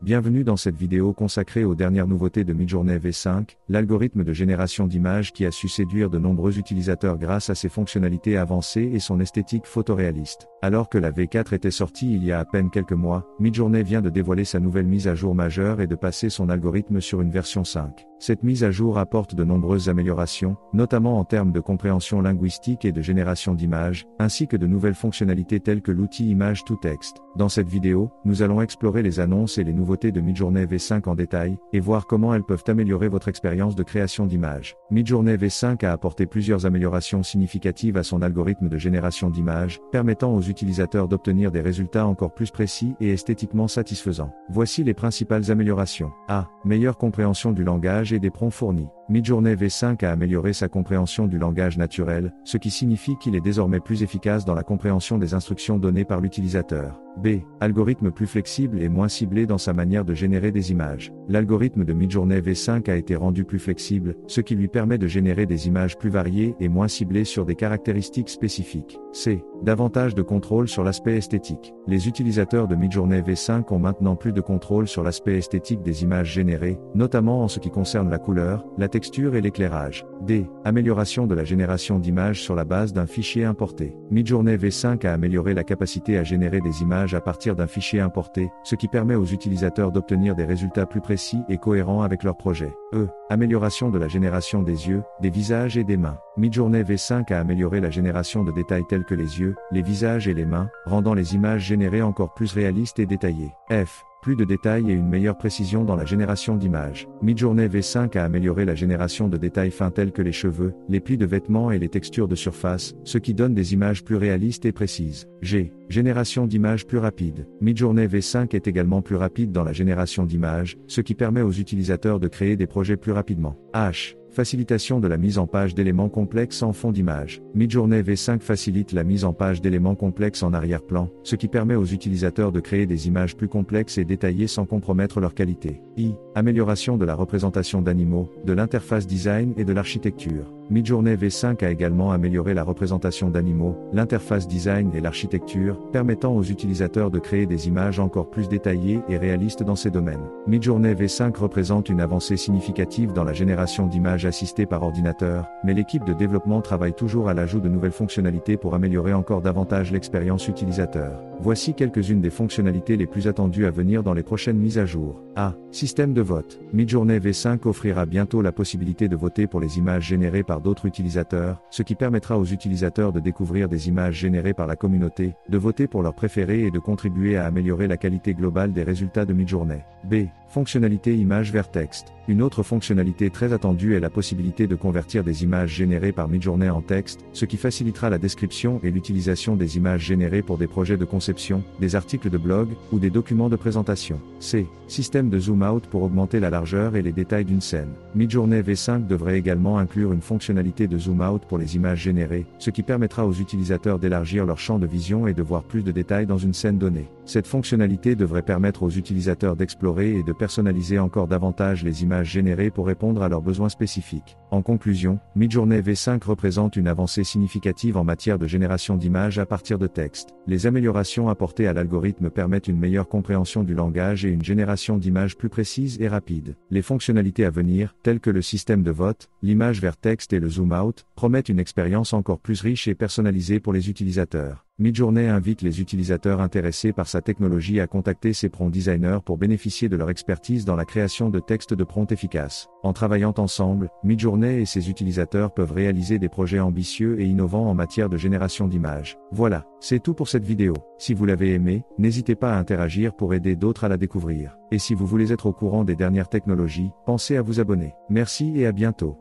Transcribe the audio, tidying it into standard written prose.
Bienvenue dans cette vidéo consacrée aux dernières nouveautés de Midjourney V5, l'algorithme de génération d'images qui a su séduire de nombreux utilisateurs grâce à ses fonctionnalités avancées et son esthétique photoréaliste. Alors que la V4 était sortie il y a à peine quelques mois, Midjourney vient de dévoiler sa nouvelle mise à jour majeure et de passer son algorithme sur une version 5. Cette mise à jour apporte de nombreuses améliorations, notamment en termes de compréhension linguistique et de génération d'images, ainsi que de nouvelles fonctionnalités telles que l'outil Image to Text. Dans cette vidéo, nous allons explorer les annonces et les nouveautés de Midjourney V5 en détail, et voir comment elles peuvent améliorer votre expérience de création d'images. Midjourney V5 a apporté plusieurs améliorations significatives à son algorithme de génération d'images, permettant aux utilisateurs d'obtenir des résultats encore plus précis et esthétiquement satisfaisants. Voici les principales améliorations. A. Meilleure compréhension du langage et des prompts fournis. Midjourney V5 a amélioré sa compréhension du langage naturel, ce qui signifie qu'il est désormais plus efficace dans la compréhension des instructions données par l'utilisateur. B. Algorithme plus flexible et moins ciblé dans sa manière de générer des images. L'algorithme de Midjourney V5 a été rendu plus flexible, ce qui lui permet de générer des images plus variées et moins ciblées sur des caractéristiques spécifiques. C. Davantage de contrôle sur l'aspect esthétique. Les utilisateurs de Midjourney V5 ont maintenant plus de contrôle sur l'aspect esthétique des images générées, notamment en ce qui concerne la couleur, la texture et l'éclairage. D. Amélioration de la génération d'images sur la base d'un fichier importé. Midjourney V5 a amélioré la capacité à générer des images à partir d'un fichier importé, ce qui permet aux utilisateurs d'obtenir des résultats plus précis et cohérents avec leur projet. E. Amélioration de la génération des yeux, des visages et des mains. Midjourney V5 a amélioré la génération de détails tels que les yeux, les visages et les mains, rendant les images générées encore plus réalistes et détaillées. F. Plus de détails et une meilleure précision dans la génération d'images. Midjourney V5 a amélioré la génération de détails fins tels que les cheveux, les plis de vêtements et les textures de surface, ce qui donne des images plus réalistes et précises. G. Génération d'images plus rapide. Midjourney V5 est également plus rapide dans la génération d'images, ce qui permet aux utilisateurs de créer des projets plus rapidement. H. Facilitation de la mise en page d'éléments complexes en fond d'image. Midjourney V5 facilite la mise en page d'éléments complexes en arrière-plan, ce qui permet aux utilisateurs de créer des images plus complexes et détaillées sans compromettre leur qualité. I. Amélioration de la représentation d'animaux, de l'interface design et de l'architecture. Midjourney V5 a également amélioré la représentation d'animaux, l'interface design et l'architecture, permettant aux utilisateurs de créer des images encore plus détaillées et réalistes dans ces domaines. Midjourney V5 représente une avancée significative dans la génération d'images assistées par ordinateur, mais l'équipe de développement travaille toujours à l'ajout de nouvelles fonctionnalités pour améliorer encore davantage l'expérience utilisateur. Voici quelques-unes des fonctionnalités les plus attendues à venir dans les prochaines mises à jour. A. Système de vote. Midjourney V5 offrira bientôt la possibilité de voter pour les images générées par d'autres utilisateurs, ce qui permettra aux utilisateurs de découvrir des images générées par la communauté, de voter pour leurs préférés et de contribuer à améliorer la qualité globale des résultats de Midjourney. B. Fonctionnalité image vers texte. Une autre fonctionnalité très attendue est la possibilité de convertir des images générées par Midjourney en texte, ce qui facilitera la description et l'utilisation des images générées pour des projets de conception, des articles de blog, ou des documents de présentation. C. Système de zoom out pour augmenter la largeur et les détails d'une scène. Midjourney V5 devrait également inclure une fonctionnalité de zoom out pour les images générées, ce qui permettra aux utilisateurs d'élargir leur champ de vision et de voir plus de détails dans une scène donnée. Cette fonctionnalité devrait permettre aux utilisateurs d'explorer et de personnaliser encore davantage les images générées pour répondre à leurs besoins spécifiques. En conclusion, Midjourney V5 représente une avancée significative en matière de génération d'images à partir de texte. Les améliorations apportées à l'algorithme permettent une meilleure compréhension du langage et une génération d'images plus précise et rapide. Les fonctionnalités à venir, telles que le système de vote, l'image vers texte et le zoom out, promettent une expérience encore plus riche et personnalisée pour les utilisateurs. Midjourney invite les utilisateurs intéressés par sa technologie à contacter ses prompt designers pour bénéficier de leur expertise dans la création de textes de prompt efficaces. En travaillant ensemble, Midjourney et ses utilisateurs peuvent réaliser des projets ambitieux et innovants en matière de génération d'images. Voilà, c'est tout pour cette vidéo. Si vous l'avez aimé, n'hésitez pas à interagir pour aider d'autres à la découvrir. Et si vous voulez être au courant des dernières technologies, pensez à vous abonner. Merci et à bientôt.